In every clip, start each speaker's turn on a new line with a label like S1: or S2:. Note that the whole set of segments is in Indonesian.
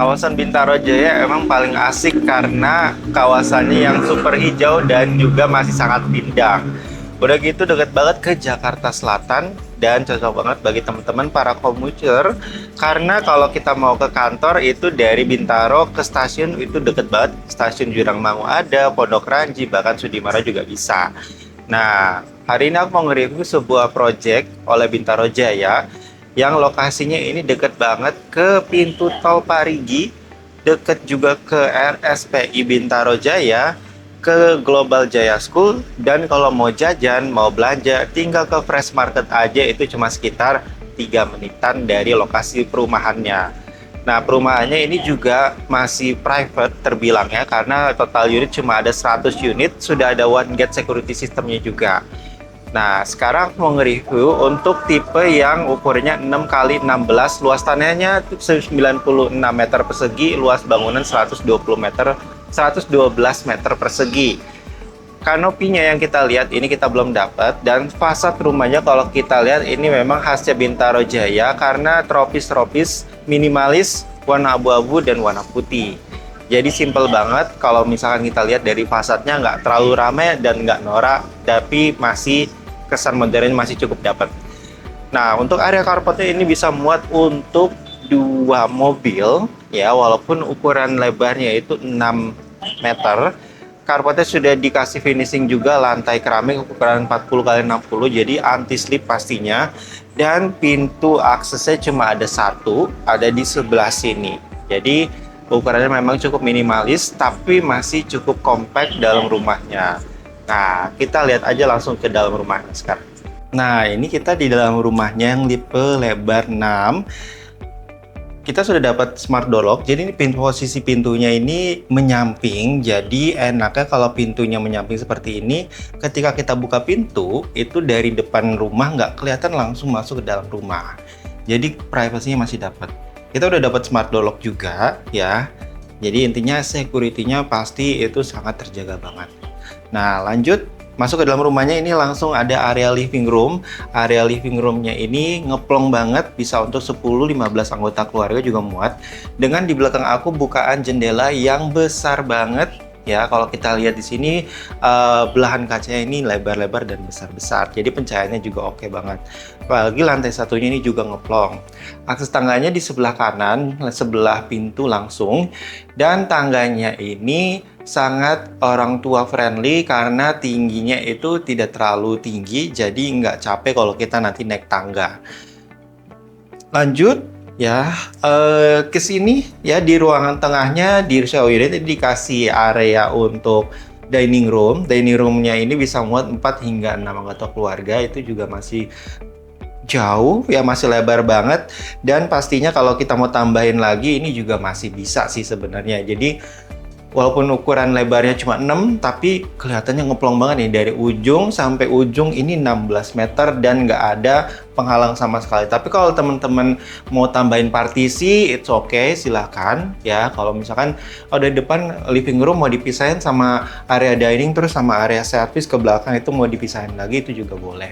S1: Kawasan Bintaro Jaya emang paling asik karena kawasannya yang super hijau dan juga masih sangat indah. Udah gitu deket banget ke Jakarta Selatan dan cocok banget bagi teman-teman para komuter karena kalau kita mau ke kantor itu dari Bintaro ke stasiun itu deket banget. Stasiun Jurang Mangu ada, Pondok Ranji, bahkan Sudimara juga bisa. Nah, hari ini aku mau nge-review sebuah project oleh Bintaro Jaya yang lokasinya ini deket banget ke pintu tol Parigi, deket juga ke RSPI Bintaro Jaya, ke Global Jaya School, dan kalau mau jajan, mau belanja, tinggal ke Fresh Market aja itu cuma sekitar 3 menitan dari lokasi perumahannya. Nah, perumahannya ini juga masih private terbilang ya, karena total unit cuma ada 100 unit, sudah ada one gate security systemnya juga. Nah, sekarang aku mau nge-review untuk tipe yang ukurannya 6 kali 16, luas tanahnya 96 meter persegi, luas bangunan 112 meter persegi. Kanopinya yang kita lihat ini kita belum dapat, dan fasad rumahnya kalau kita lihat ini memang khasnya Bintaro Jaya karena tropis-tropis, minimalis, warna abu-abu dan warna putih. Jadi simple banget. Kalau misalkan kita lihat dari fasadnya nggak terlalu ramai dan nggak norak, tapi masih kesan modern masih cukup dapat. Nah, untuk area carportnya ini bisa muat untuk 2 mobil ya, walaupun ukuran lebarnya itu 6 meter. Carportnya sudah dikasih finishing juga, lantai keramik ukuran 40 kali 60, jadi anti slip pastinya. Dan pintu aksesnya cuma ada satu, ada di sebelah sini. Jadi ukurannya memang cukup minimalis, tapi masih cukup compact dalam rumahnya. Nah, kita lihat aja langsung ke dalam rumahnya sekarang. Nah, ini kita di dalam rumahnya yang tipe lebar 6. Kita sudah dapat smart door lock, jadi ini posisi pintunya ini menyamping. Jadi enaknya kalau pintunya menyamping seperti ini, ketika kita buka pintu, itu dari depan rumah nggak kelihatan langsung masuk ke dalam rumah. Jadi privasinya masih dapat. Kita udah dapat smart door lock juga ya. Jadi intinya security-nya pasti itu sangat terjaga banget. Nah, lanjut masuk ke dalam rumahnya, ini langsung ada area living room. Area living roomnya ini ngeplong banget, bisa untuk 10-15 anggota keluarga juga muat. Dengan di belakang aku bukaan jendela yang besar banget. Ya, kalau kita lihat di sini belahan kacanya ini lebar-lebar dan besar-besar. Jadi pencahayaannya juga oke banget. Apalagi lantai satunya ini juga ngeplong. Akses tangganya di sebelah kanan, sebelah pintu langsung. Dan tangganya ini sangat orang tua friendly karena tingginya itu tidak terlalu tinggi. Jadi nggak capek kalau kita nanti naik tangga. Lanjut. Ya, ke sini ya, di ruangan tengahnya di shower unit dikasih area untuk dining room. Dining roomnya ini bisa muat 4 hingga 6 anggota keluarga, itu juga masih jauh ya, masih lebar banget. Dan pastinya kalau kita mau tambahin lagi ini juga masih bisa sih sebenarnya. Jadi walaupun ukuran lebarnya cuma 6, tapi kelihatannya ngeplong banget nih. Dari ujung sampai ujung ini 16 meter dan nggak ada penghalang sama sekali. Tapi kalau teman-teman mau tambahin partisi, it's okay, silahkan ya. Kalau misalkan dari depan living room mau dipisahin sama area dining, terus sama area service ke belakang itu mau dipisahin lagi, itu juga boleh.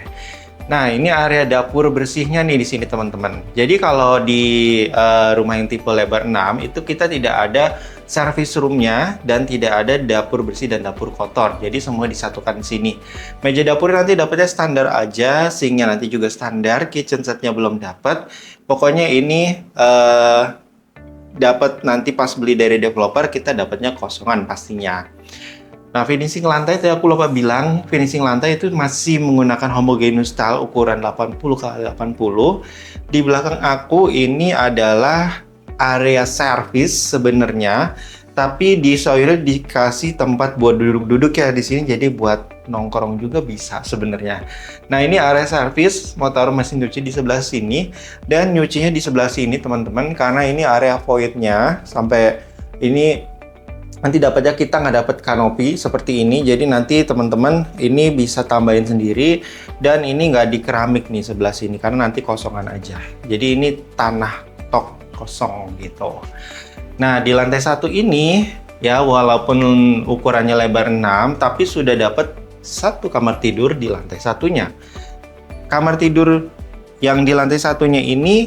S1: Nah, ini area dapur bersihnya nih di sini teman-teman. Jadi kalau di rumah yang tipe lebar 6 itu kita tidak ada service roomnya dan tidak ada dapur bersih dan dapur kotor. Jadi semua disatukan di sini. Meja dapur nanti dapatnya standar aja, sinknya nanti juga standar, kitchen setnya belum dapat. Pokoknya ini dapat nanti pas beli dari developer, kita dapatnya kosongan pastinya. Nah, finishing lantai tadi aku lupa bilang, finishing lantai itu masih menggunakan homogeneous style ukuran 80x80. Di belakang aku ini adalah area service sebenarnya, tapi di shower dikasih tempat buat duduk-duduk ya di sini, jadi buat nongkrong juga bisa sebenarnya. Nah, ini area service, mau taruh mesin cuci di sebelah sini dan nyucinya di sebelah sini teman-teman, karena ini area voidnya sampai ini. Nanti dapatnya kita nggak dapat kanopi seperti ini, jadi nanti teman-teman ini bisa tambahin sendiri. Dan ini nggak di keramik nih sebelah sini karena nanti kosongan aja. Jadi ini tanah tok kosong gitu. Nah, di lantai satu ini ya, walaupun ukurannya lebar 6, tapi sudah dapat satu kamar tidur di lantai satunya. Kamar tidur yang di lantai satunya ini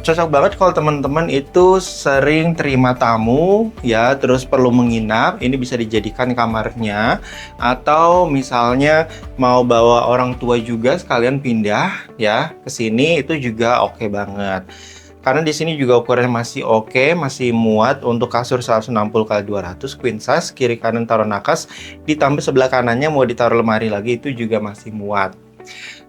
S1: Cocok banget kalau teman-teman itu sering terima tamu ya, terus perlu menginap, ini bisa dijadikan kamarnya, atau misalnya mau bawa orang tua juga sekalian pindah ya ke sini, itu juga oke banget. Karena di sini juga ukurannya masih oke, masih muat untuk kasur 160 kali 200 queen size, kiri kanan taruh nakas, ditambah sebelah kanannya mau ditaruh lemari lagi itu juga masih muat.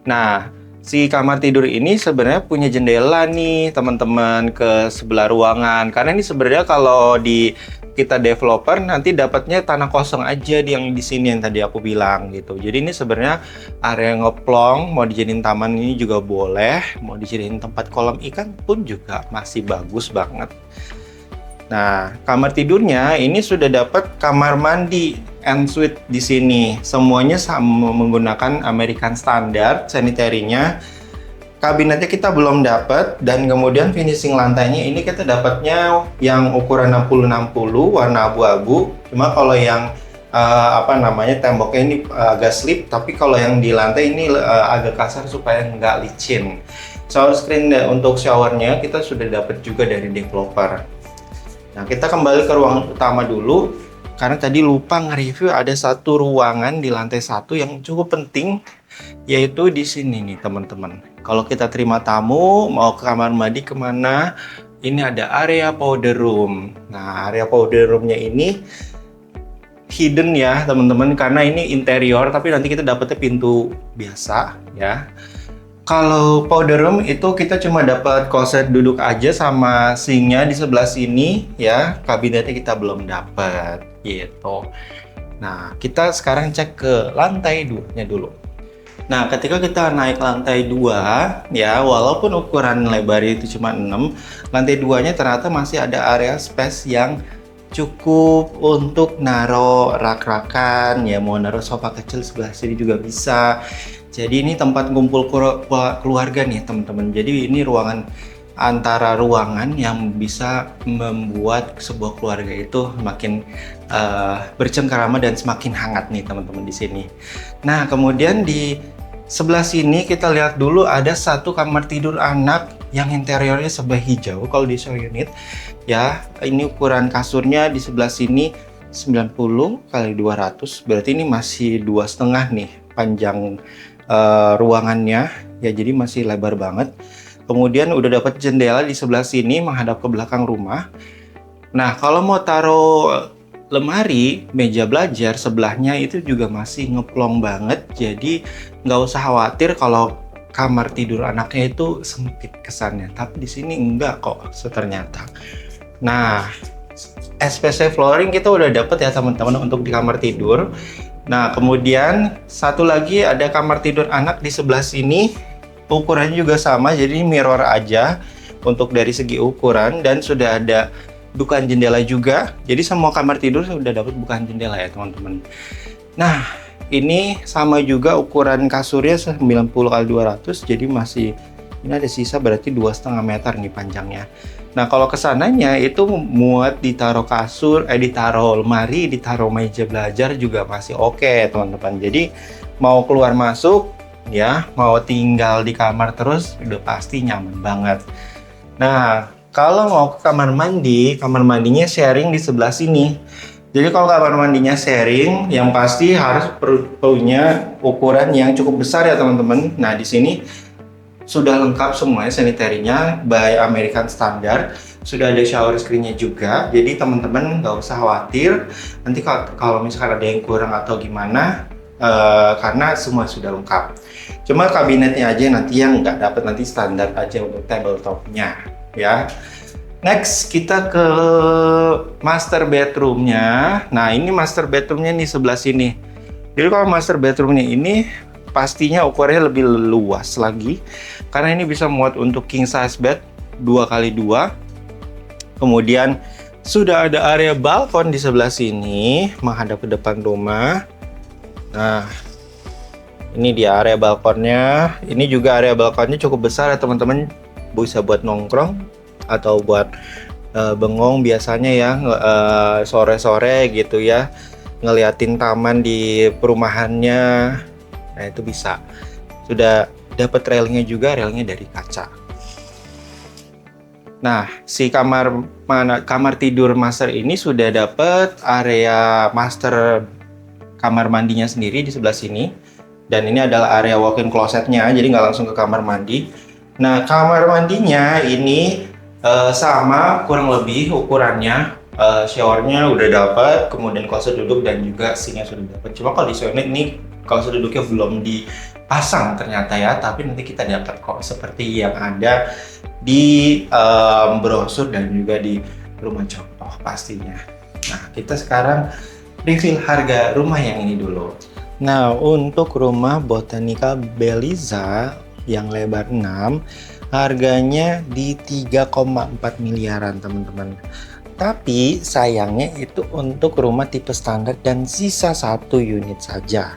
S1: Nah, si kamar tidur ini sebenarnya punya jendela nih teman-teman ke sebelah ruangan. Karena ini sebenarnya kalau di kita developer nanti dapatnya tanah kosong aja yang di sini yang tadi aku bilang gitu. Jadi ini sebenarnya area ngeplong, mau dijadiin taman ini juga boleh, mau dijadiin tempat kolam ikan pun juga masih bagus banget. Nah, kamar tidurnya ini sudah dapat kamar mandi ensuite di sini. Semuanya sama menggunakan American Standard sanitary-nya. Kabinetnya kita belum dapat, dan kemudian finishing lantainya ini kita dapatnya yang ukuran 60-60 warna abu-abu. Cuma kalau yang temboknya ini agak slip, tapi kalau yang di lantai ini agak kasar supaya nggak licin. Shower screen untuk showernya kita sudah dapat juga dari developer. Nah, kita kembali ke ruang utama dulu, karena tadi lupa nge-review ada satu ruangan di lantai 1 yang cukup penting, yaitu di sini nih teman-teman. Kalau kita terima tamu, mau ke kamar mandi kemana, ini ada area powder room. Nah, area powder roomnya ini hidden ya teman-teman, karena ini interior, tapi nanti kita dapetnya pintu biasa ya. Kalau powder room itu kita cuma dapat kloset duduk aja sama sinknya di sebelah sini ya. Kabinetnya kita belum dapat gitu. Nah, kita sekarang cek ke lantai 2-nya dulu. Nah, ketika kita naik lantai 2 ya, walaupun ukuran lebar itu cuma 6, lantai 2-nya ternyata masih ada area space yang cukup untuk naro rak-rakan ya, mau naro sofa kecil sebelah sini juga bisa. Jadi ini tempat kumpul keluarga nih teman-teman. Jadi ini ruangan antara ruangan yang bisa membuat sebuah keluarga itu makin bercengkerama dan semakin hangat nih teman-teman di sini. Nah, kemudian di sebelah sini kita lihat dulu ada satu kamar tidur anak yang interiornya sebelah hijau kalau di show unit ya. Ini ukuran kasurnya di sebelah sini 90 kali 200, berarti ini masih 2,5 nih panjang ruangannya ya, jadi masih lebar banget. Kemudian udah dapat jendela di sebelah sini menghadap ke belakang rumah. Nah, kalau mau taruh lemari, meja belajar sebelahnya itu juga masih ngeplong banget, jadi nggak usah khawatir kalau kamar tidur anaknya itu sempit kesannya. Tapi di sini enggak kok ternyata. Nah, SPC flooring kita udah dapet ya teman-teman untuk di kamar tidur. Nah, kemudian satu lagi ada kamar tidur anak di sebelah sini. Ukurannya juga sama, jadi mirror aja untuk dari segi ukuran, dan sudah ada bukaan jendela juga. Jadi semua kamar tidur sudah dapat bukaan jendela ya teman-teman. Nah, ini sama juga ukuran kasurnya 90 kali 200, jadi masih ini ada sisa, berarti 2,5 meter nih panjangnya. Nah, kalau kesananya itu muat ditaruh kasur, ditaruh lemari, ditaruh meja belajar juga masih oke teman-teman. Jadi mau keluar masuk ya, mau tinggal di kamar terus udah pasti nyaman banget. Nah, kalau mau ke kamar mandinya sharing di sebelah sini. Jadi kalau kamar mandinya sharing, yang pasti harus punya ukuran yang cukup besar ya teman-teman. Nah, di sini sudah lengkap semuanya sanitary-nya by American Standard. Sudah ada shower screen-nya juga. Jadi teman-teman nggak usah khawatir nanti kalau misalkan ada yang kurang atau gimana, karena semua sudah lengkap. Cuma kabinetnya aja nanti yang nggak dapat, nanti standar aja untuk tabletop-nya ya. Next kita ke master bedroom-nya. Nah, ini master bedroom-nya nih sebelah sini. Jadi kalau master bedroom-nya ini pastinya ukurannya lebih luas lagi, karena ini bisa muat untuk king size bed 2x2. Kemudian sudah ada area balkon di sebelah sini menghadap ke depan rumah. Nah, ini dia area balkonnya. Ini juga area balkonnya cukup besar ya teman-teman, bisa buat nongkrong atau buat bengong biasanya ya, sore-sore gitu ya, ngeliatin taman di perumahannya. Nah, itu bisa. Sudah dapat railingnya juga, railingnya dari kaca. Nah, si kamar tidur master ini sudah dapat area master kamar mandinya sendiri di sebelah sini. Dan ini adalah area walk-in closetnya, jadi nggak langsung ke kamar mandi. Nah, kamar mandinya ini sama kurang lebih ukurannya. Showernya udah dapat, kemudian kloset duduk dan juga sinknya sudah dapat. Cuma kalau di unit ini kloset duduknya belum dipasang ternyata ya, tapi nanti kita dapat kok seperti yang ada di brosur dan juga di rumah contoh pastinya. Nah, kita sekarang review harga rumah yang ini dulu. Nah, untuk rumah Botanica Beliza yang lebar 6, harganya di 3,4 miliaran teman-teman. Tapi sayangnya itu untuk rumah tipe standar dan sisa 1 unit saja.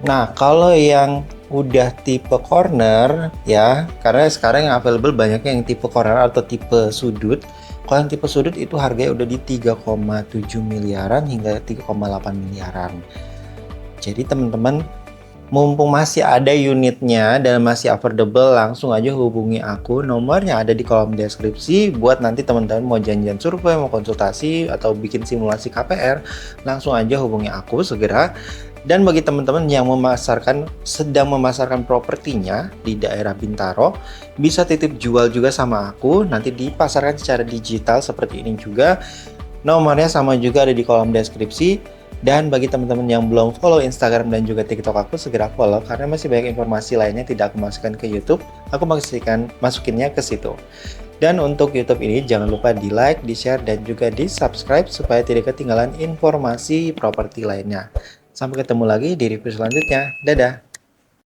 S1: Nah, kalau yang udah tipe corner ya, karena sekarang yang available banyaknya yang tipe corner atau tipe sudut. Kalau yang tipe sudut itu harganya udah di 3,7 miliaran hingga 3,8 miliaran. Jadi teman-teman, mumpung masih ada unitnya dan masih affordable, langsung aja hubungi aku. Nomornya ada di kolom deskripsi. Buat nanti teman-teman mau janjian survei, mau konsultasi, atau bikin simulasi KPR, langsung aja hubungi aku segera. Dan bagi teman-teman yang sedang memasarkan propertinya di daerah Bintaro, bisa titip jual juga sama aku. Nanti dipasarkan secara digital seperti ini juga. Nomornya sama juga ada di kolom deskripsi. Dan bagi teman-teman yang belum follow Instagram dan juga TikTok aku, segera follow karena masih banyak informasi lainnya tidak aku masukkan ke YouTube. Aku masukinnya ke situ. Dan untuk YouTube ini jangan lupa di like, di share, dan juga di subscribe supaya tidak ketinggalan informasi properti lainnya. Sampai ketemu lagi di review selanjutnya. Dadah!